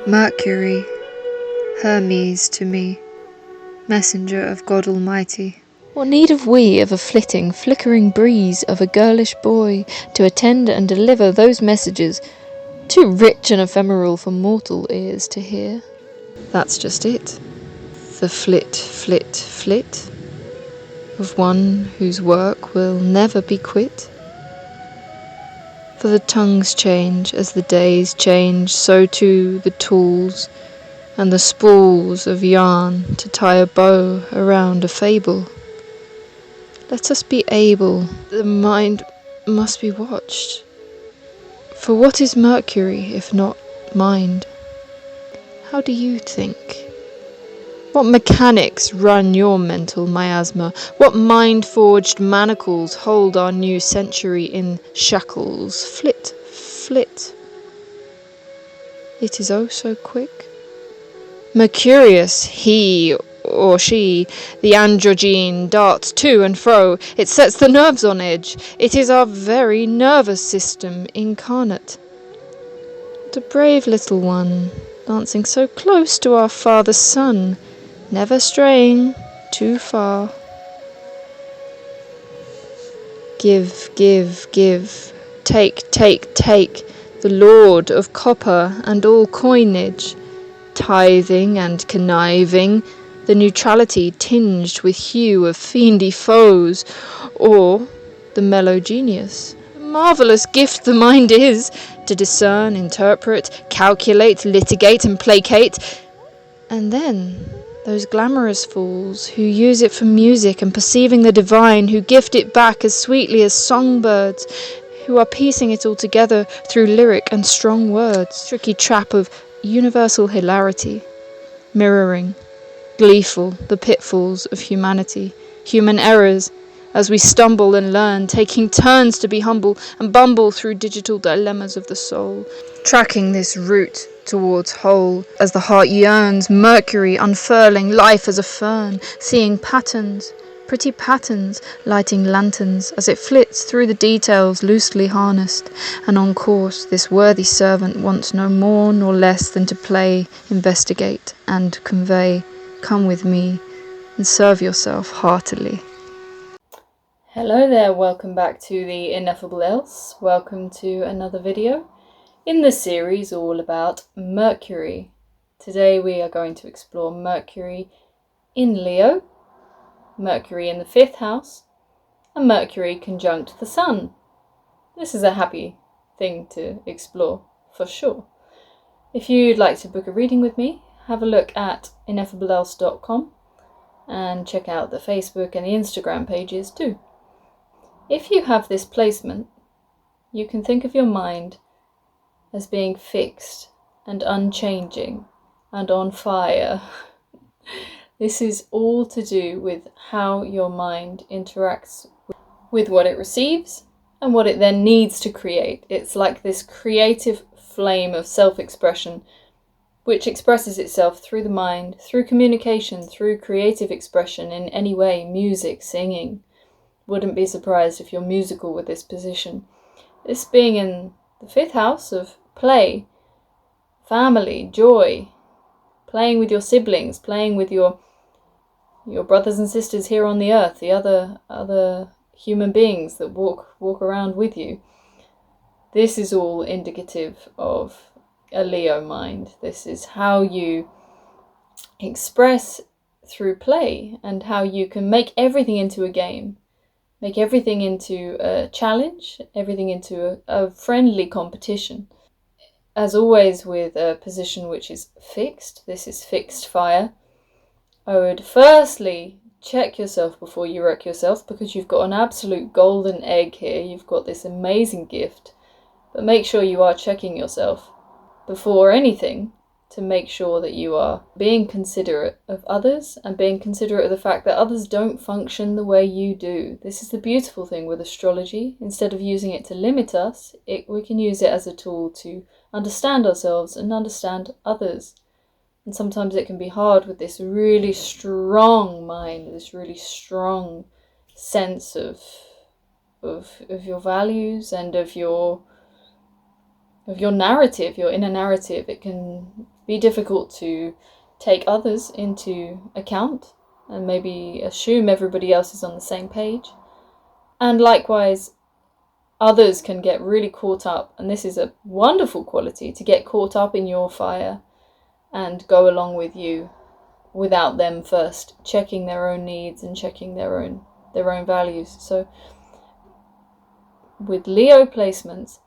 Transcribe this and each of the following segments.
Mercury, Hermes to me, messenger of God Almighty. What need have we of a flitting, flickering breeze of a girlish boy to attend and deliver those messages, too rich and ephemeral for mortal ears to hear? That's just it. The flit, flit, flit of one whose work will never be quit. For the tongues change as the days change, so too the tools and the spools of yarn to tie a bow around a fable. Let us be able, the mind must be watched. For what is Mercury if not mind? How do you think? What mechanics run your mental miasma? What mind-forged manacles hold our new century in shackles? Flit, flit. It is oh so quick. Mercurius, he or she, the androgyne, darts to and fro. It sets the nerves on edge. It is our very nervous system incarnate. The brave little one, dancing so close to our father sun, never straying too far. Give, give, give, take, take, take, the lord of copper and all coinage, tithing and conniving, the neutrality tinged with hue of fiendy foes, or the mellow genius. Marvellous gift the mind is, to discern, interpret, calculate, litigate and placate. And then those glamorous fools who use it for music and perceiving the divine, who gift it back as sweetly as songbirds, who are piecing it all together through lyric and strong words, tricky trap of universal hilarity, mirroring, gleeful, the pitfalls of humanity, human errors, as we stumble and learn, taking turns to be humble and bumble through digital dilemmas of the soul, tracking this route towards whole, as the heart yearns, Mercury unfurling life as a fern, seeing patterns, pretty patterns, lighting lanterns as it flits through the details loosely harnessed, and on course this worthy servant wants no more nor less than to play, investigate, and convey. Come with me and serve yourself heartily. Hello there, welcome back to the Ineffableelse. Welcome to another video in the series all about Mercury. Today we are going to explore Mercury in Leo, Mercury in the 5th house, and Mercury conjunct the Sun. This is a happy thing to explore for sure. If you'd like to book a reading with me, have a look at ineffableelse.com and check out the Facebook and the Instagram pages too. If you have this placement, you can think of your mind as being fixed and unchanging and on fire. This is all to do with how your mind interacts with what it receives and what it then needs to create. It's like this creative flame of self-expression which expresses itself through the mind, through communication, through creative expression in any way, music, singing. Wouldn't be surprised if you're musical with this position. This being in the 5th house of play, family, joy, playing with your siblings, playing with your brothers and sisters here on the earth, the other human beings that walk around with you. This is all indicative of a Leo mind. This is how you express through play and how you can make everything into a game. Make everything into a challenge, everything into a friendly competition. As always with a position which is fixed, this is fixed fire, I would firstly check yourself before you wreck yourself, because you've got an absolute golden egg here. You've got this amazing gift, but make sure you are checking yourself before anything, to make sure that you are being considerate of others and being considerate of the fact that others don't function the way you do. This is the beautiful thing with astrology. Instead of using it to limit us, we can use it as a tool to understand ourselves and understand others. And sometimes it can be hard with this really strong mind, this really strong sense of your values and of your narrative, your inner narrative. It can be difficult to take others into account and maybe assume everybody else is on the same page. And likewise, others can get really caught up, and this is a wonderful quality, to get caught up in your fire and go along with you without them first checking their own needs and checking their own values. So with Leo placements,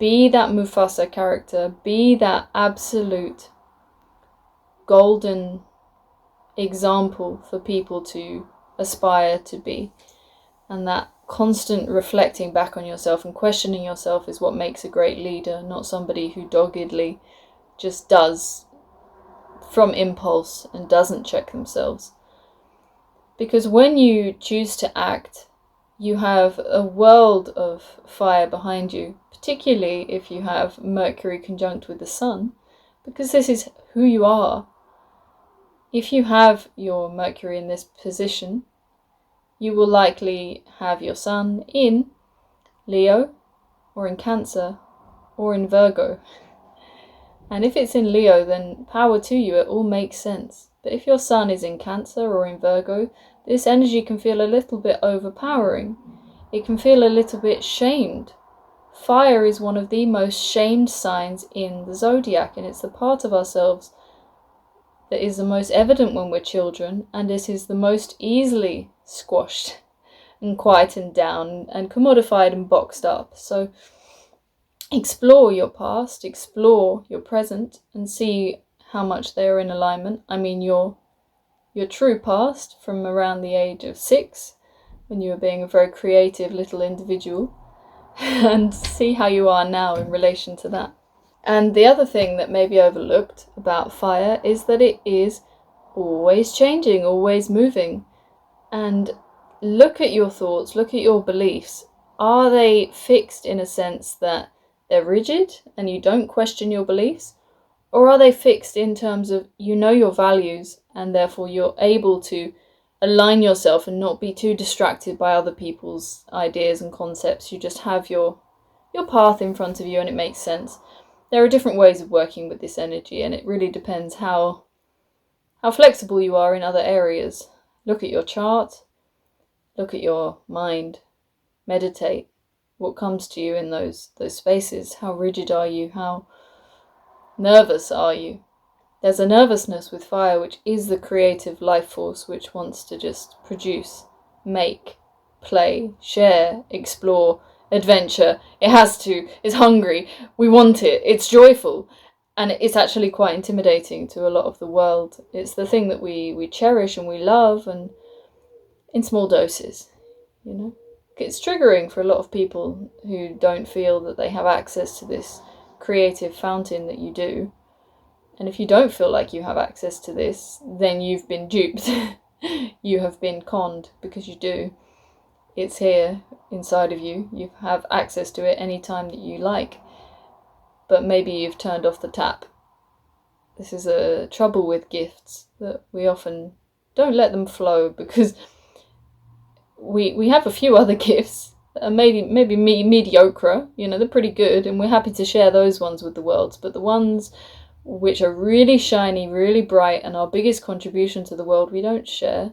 be that Mufasa character, be that absolute golden example for people to aspire to be. And that constant reflecting back on yourself and questioning yourself is what makes a great leader, not somebody who doggedly just does from impulse and doesn't check themselves. Because when you choose to act, you have a world of fire behind you, particularly if you have Mercury conjunct with the Sun, because this is who you are. If you have your Mercury in this position, you will likely have your Sun in Leo, or in Cancer, or in Virgo. And if it's in Leo, then power to you, it all makes sense. But if your Sun is in Cancer or in Virgo, this energy can feel a little bit overpowering. It can feel a little bit shamed. Fire is one of the most shamed signs in the zodiac, and it's the part of ourselves that is the most evident when we're children, and this is the most easily squashed and quietened down and commodified and boxed up. So explore your past, explore your present, and see how much they are in alignment. I mean, your true past from around the age of 6, when you were being a very creative little individual, and see how you are now in relation to that. And the other thing that may be overlooked about fire is that it is always changing, always moving. And look at your thoughts, look at your beliefs. Are they fixed in a sense that they're rigid and you don't question your beliefs? Or are they fixed in terms of you know your values and therefore you're able to align yourself and not be too distracted by other people's ideas and concepts? You just have your path in front of you and it makes sense. There are different ways of working with this energy, and it really depends how flexible you are in other areas. Look at your chart, look at your mind, meditate. What comes to you in those spaces? How rigid are you? How nervous are you? There's a nervousness with fire, which is the creative life force, which wants to just produce, make, play, share, explore, adventure. It has to. It's hungry. We want it. It's joyful. And it's actually quite intimidating to a lot of the world. It's the thing that we cherish and we love, and in small doses, you know. It's triggering for a lot of people who don't feel that they have access to this creative fountain that you do. And if you don't feel like you have access to this, then you've been duped. You have been conned, because you do. It's here inside of you. You have access to it anytime that you like. But maybe you've turned off the tap. This is a trouble with gifts, that we often don't let them flow, because we have a few other gifts that are maybe mediocre, you know, they're pretty good, and we're happy to share those ones with the world. But the ones which are really shiny, really bright, and our biggest contribution to the world, we don't share,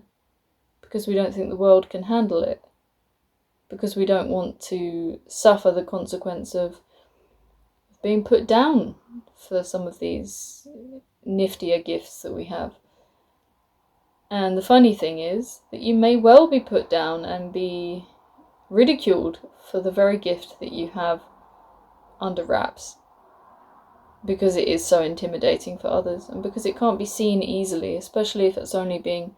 because we don't think the world can handle it, because we don't want to suffer the consequence of being put down for some of these niftier gifts that we have. And the funny thing is that you may well be put down and be ridiculed for the very gift that you have under wraps, because it is so intimidating for others, and because it can't be seen easily, especially if it's only being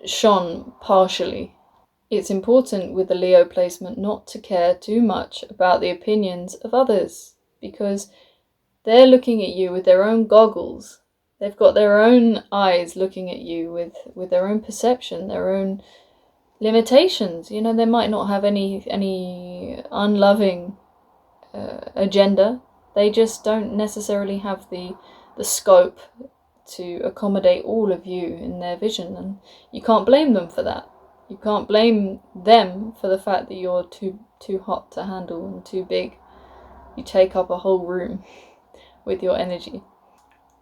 shone partially. It's important with the Leo placement not to care too much about the opinions of others, because they're looking at you with their own goggles. They've got their own eyes looking at you with their own perception, their own limitations. You know, they might not have any unloving agenda. They just don't necessarily have the scope to accommodate all of you in their vision, and you can't blame them for that. You can't blame them for the fact that you're too hot to handle and too big. You take up a whole room with your energy.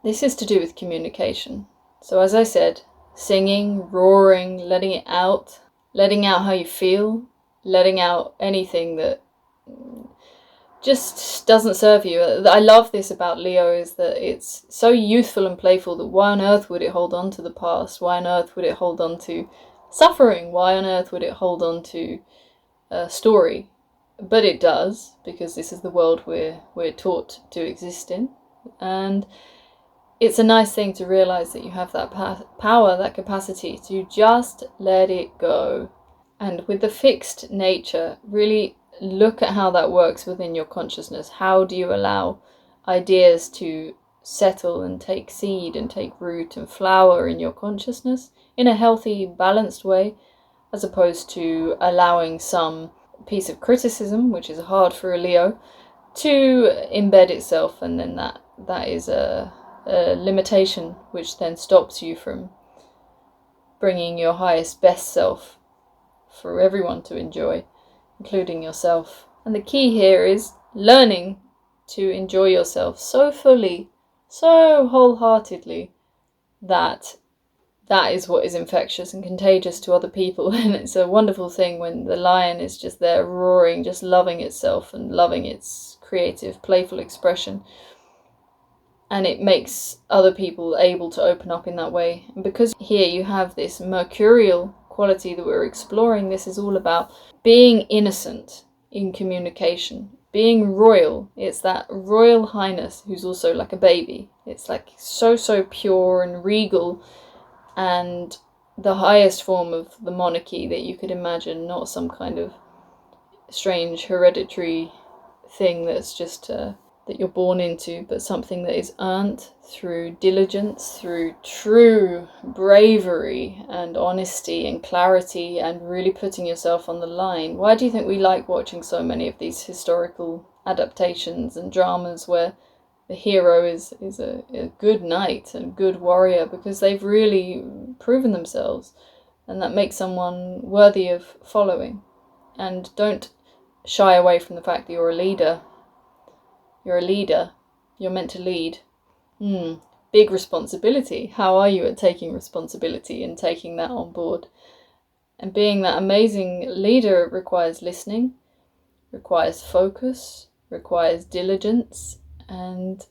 this is to do with communication. So as I said, singing, roaring, letting out how you feel, letting out anything that just doesn't serve you. I love this about Leo, is that it's so youthful and playful that why on earth would it hold on to the past? Why on earth would it hold on to suffering? Why on earth would it hold on to a story? But it does, because this is the world we're taught to exist in. And it's a nice thing to realise that you have that power, that capacity to just let it go. And with the fixed nature, really look at how that works within your consciousness. How do you allow ideas to settle and take seed and take root and flower in your consciousness in a healthy, balanced way, as opposed to allowing some piece of criticism, which is hard for a Leo, to embed itself, and then that is a limitation which then stops you from bringing your highest, best self for everyone to enjoy, including yourself. And the key here is learning to enjoy yourself so fully, so wholeheartedly, that is what is infectious and contagious to other people. And it's a wonderful thing when the lion is just there roaring, just loving itself and loving its creative, playful expression. And it makes other people able to open up in that way. And because here you have this mercurial quality that we're exploring, this is all about being innocent in communication, being royal. It's that royal highness who's also like a baby. It's like so pure and regal, and the highest form of the monarchy that you could imagine, not some kind of strange hereditary thing that's just that you're born into, but something that is earned through diligence, through true bravery and honesty and clarity, and really putting yourself on the line. Why do you think we like watching so many of these historical adaptations and dramas where the hero is a good knight and good warrior? Because they've really proven themselves, and that makes someone worthy of following. And don't shy away from the fact that you're a leader. You're a leader. You're meant to lead. Big responsibility. How are you at taking responsibility and taking that on board? And being that amazing leader requires listening, requires focus, requires diligence, and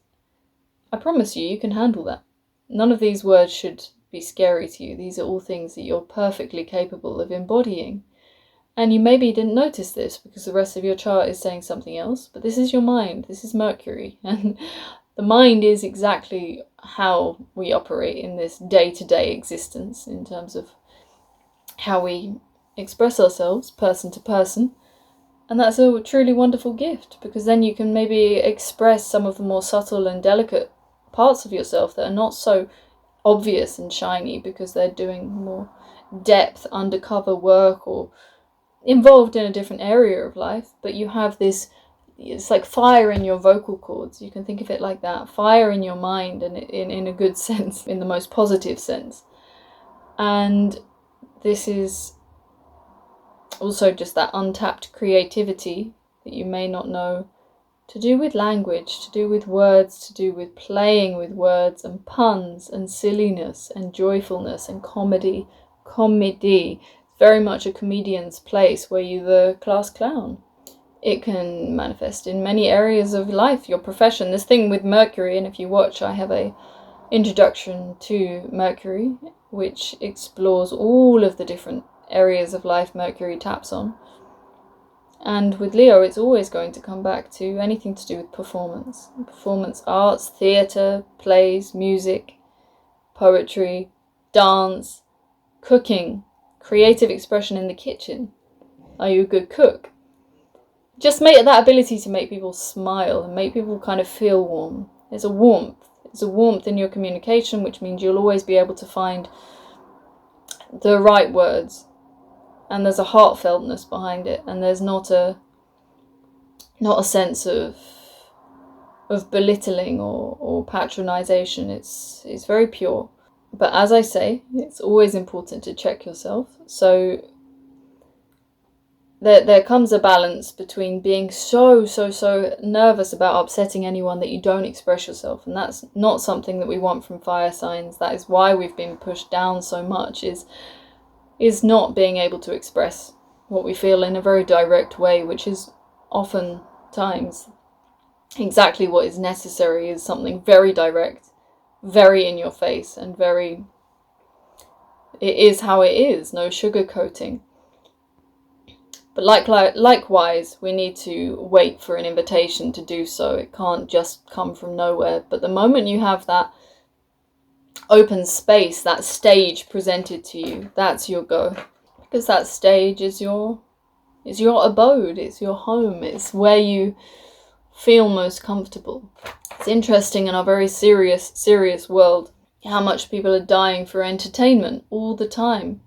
I promise you, you can handle that. None of these words should be scary to you. These are all things that you're perfectly capable of embodying. And you maybe didn't notice this because the rest of your chart is saying something else, but this is your mind, this is Mercury, and the mind is exactly how we operate in this day-to-day existence in terms of how we express ourselves person to person. And that's a truly wonderful gift, because then you can maybe express some of the more subtle and delicate parts of yourself that are not so obvious and shiny because they're doing more depth, undercover work, or involved in a different area of life. But you have this, it's like fire in your vocal cords. You can think of it like that. Fire in your mind, and in a good sense, in the most positive sense. And this is also just that untapped creativity that you may not know, to do with language, to do with words, to do with playing with words and puns and silliness and joyfulness and comedy. Very much a comedian's place where you're the class clown. It can manifest in many areas of life, your profession. This thing with Mercury, and if you watch, I have a introduction to Mercury, which explores all of the different areas of life Mercury taps on. And with Leo, it's always going to come back to anything to do with performance. Performance arts, theatre, plays, music, poetry, dance, cooking, creative expression in the kitchen. Are you a good cook? Just that ability to make people smile and make people kind of feel warm. There's a warmth. There's a warmth in your communication, which means you'll always be able to find the right words. And there's a heartfeltness behind it, and there's not a sense of belittling or patronization. It's very pure. But as I say, it's always important to check yourself. So there comes a balance between being so nervous about upsetting anyone that you don't express yourself, and that's not something that we want from fire signs. That is why we've been pushed down so much, is not being able to express what we feel in a very direct way, which is oftentimes exactly what is necessary, is something very direct, very in your face, and very, it is how it is, no sugarcoating. But likewise, we need to wait for an invitation to do so. It can't just come from nowhere. But the moment you have that open space, that stage presented to you, that's your go. Because that stage is your abode, it's your home, it's where you feel most comfortable. It's interesting in our very serious world how much people are dying for entertainment all the time.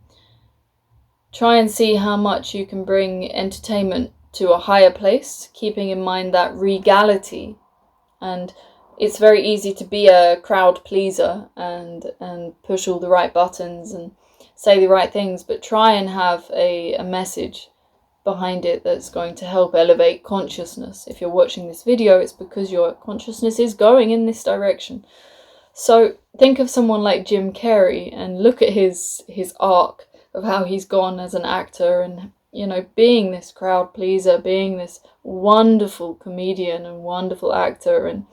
Try and see how much you can bring entertainment to a higher place, keeping in mind that regality. And it's very easy to be a crowd pleaser and push all the right buttons and say the right things, but try and have a message behind it that's going to help elevate consciousness. If you're watching this video, it's because your consciousness is going in this direction. So think of someone like Jim Carrey and look at his arc of how he's gone as an actor, and being this crowd pleaser, being this wonderful comedian and wonderful actor, and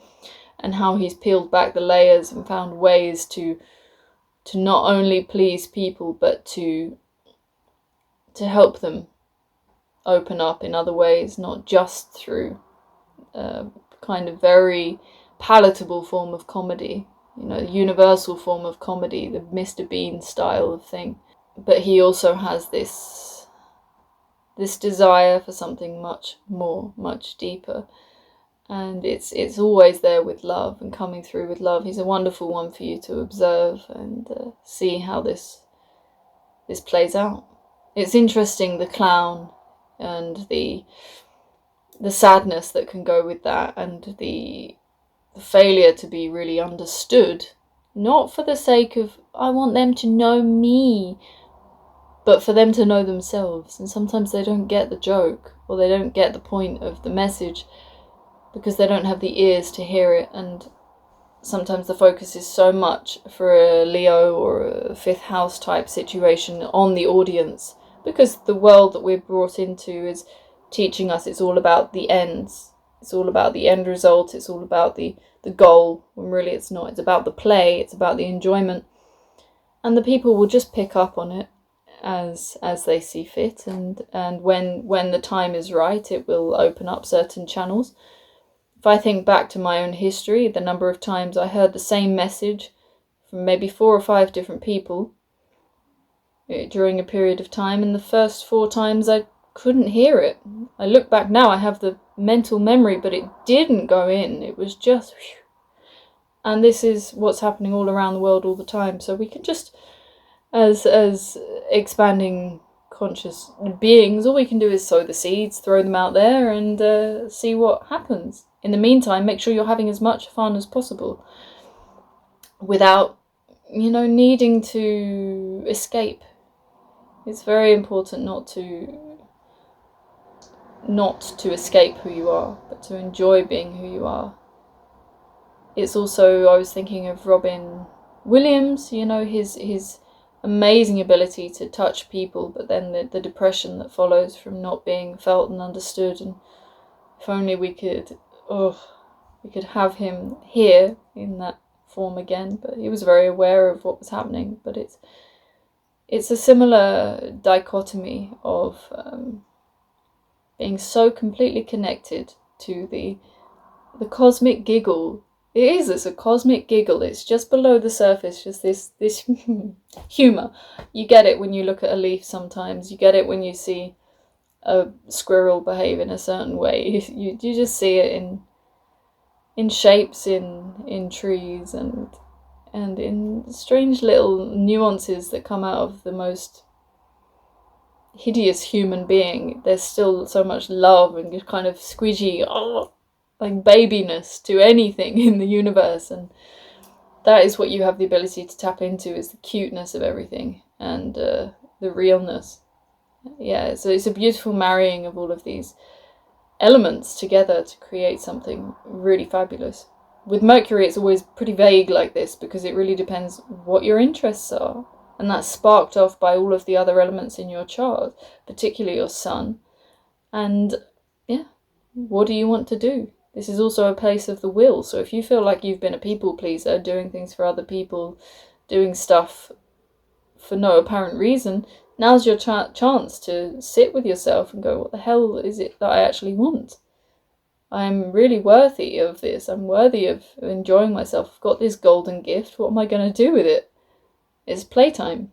how he's peeled back the layers and found ways to not only please people but to help them open up in other ways, not just through a kind of very palatable form of comedy, universal form of comedy, the Mr. Bean style of thing. But he also has this desire for something much more, much deeper, and it's always there with love and coming through with love. He's a wonderful one for you to observe and see how this plays out. It's interesting, the clown and the sadness that can go with that, and the failure to be really understood, not for the sake of I want them to know me, but for them to know themselves. And sometimes they don't get the joke, or they don't get the point of the message because they don't have the ears to hear it. And sometimes the focus is so much for a Leo or a fifth house type situation on the audience, because the world that we're brought into is teaching us it's all about the ends, it's all about the end result, it's all about the goal, when really it's not. It's about the play, it's about the enjoyment, and the people will just pick up on it as they see fit, and when the time is right, it will open up certain channels. If I think back to my own history, the number of times I heard the same message from maybe 4 or 5 different people during a period of time, and the first 4 times I couldn't hear it. I look back now, I have the mental memory, but it didn't go in. It was just whew. And this is what's happening all around the world all the time. So we can just, as expanding conscious beings, all we can do is sow the seeds, throw them out there, and see what happens. In the meantime, make sure you're having as much fun as possible without, needing to escape. It's very important not to escape who you are, but to enjoy being who you are. It's also, I was thinking of Robin Williams, his amazing ability to touch people, but then the depression that follows from not being felt and understood. And if only we could have him here in that form again. But he was very aware of what was happening. But it's a similar dichotomy of being so completely connected to the cosmic giggle. It's a cosmic giggle. It's just below the surface, just this humour. You get it when you look at a leaf sometimes. You get it when you see a squirrel behave in a certain way. You just see it in shapes, in trees, and in strange little nuances that come out of the most hideous human being. There's still so much love and just kind of squidgy, like babiness to anything in the universe, and that is what you have the ability to tap into, is the cuteness of everything and the realness. Yeah, so it's a beautiful marrying of all of these elements together to create something really fabulous. With Mercury, it's always pretty vague like this because it really depends what your interests are. And that's sparked off by all of the other elements in your chart, particularly your sun. And yeah, what do you want to do? This is also a place of the will. So if you feel like you've been a people pleaser, doing things for other people, doing stuff for no apparent reason, now's your chance to sit with yourself and go, what the hell is it that I actually want? I'm really worthy of this. I'm worthy of enjoying myself. I've got this golden gift. What am I going to do with it? It's playtime.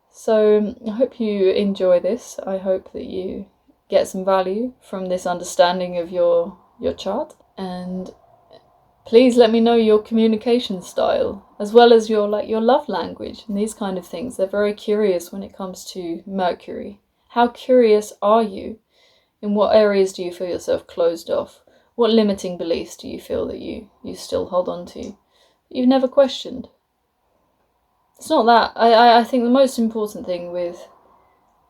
So I hope you enjoy this. I hope that you get some value from this understanding of your chart. And please let me know your communication style, as well as your love language and these kind of things. They're very curious when it comes to Mercury. How curious are you? In what areas do you feel yourself closed off? What limiting beliefs do you feel that you still hold on to? You've never questioned. It's not that. I think the most important thing with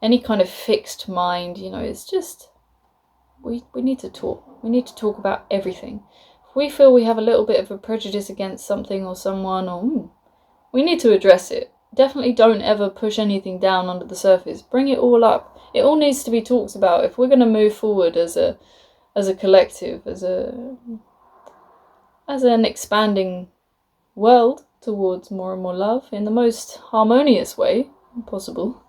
any kind of fixed mind, is just we need to talk. We need to talk about everything. If we feel we have a little bit of a prejudice against something or someone, we need to address it. Definitely don't ever push anything down under the surface. Bring it all up. It all needs to be talked about if we're going to move forward as a collective, as an expanding world towards more and more love in the most harmonious way possible.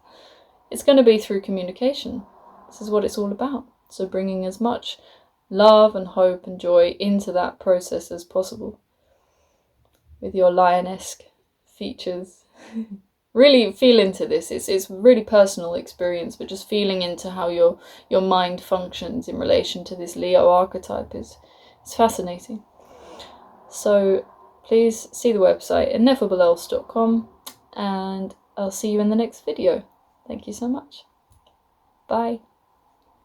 It's going to be through communication. This is what it's all about. So bringing as much love and hope and joy into that process as possible with your lionesque features. Really feel into this. It's really personal experience, but just feeling into how your mind functions in relation to this Leo archetype is fascinating. So please see the website ineffableelse.com, and I'll see you in the next video. Thank you so much. Bye.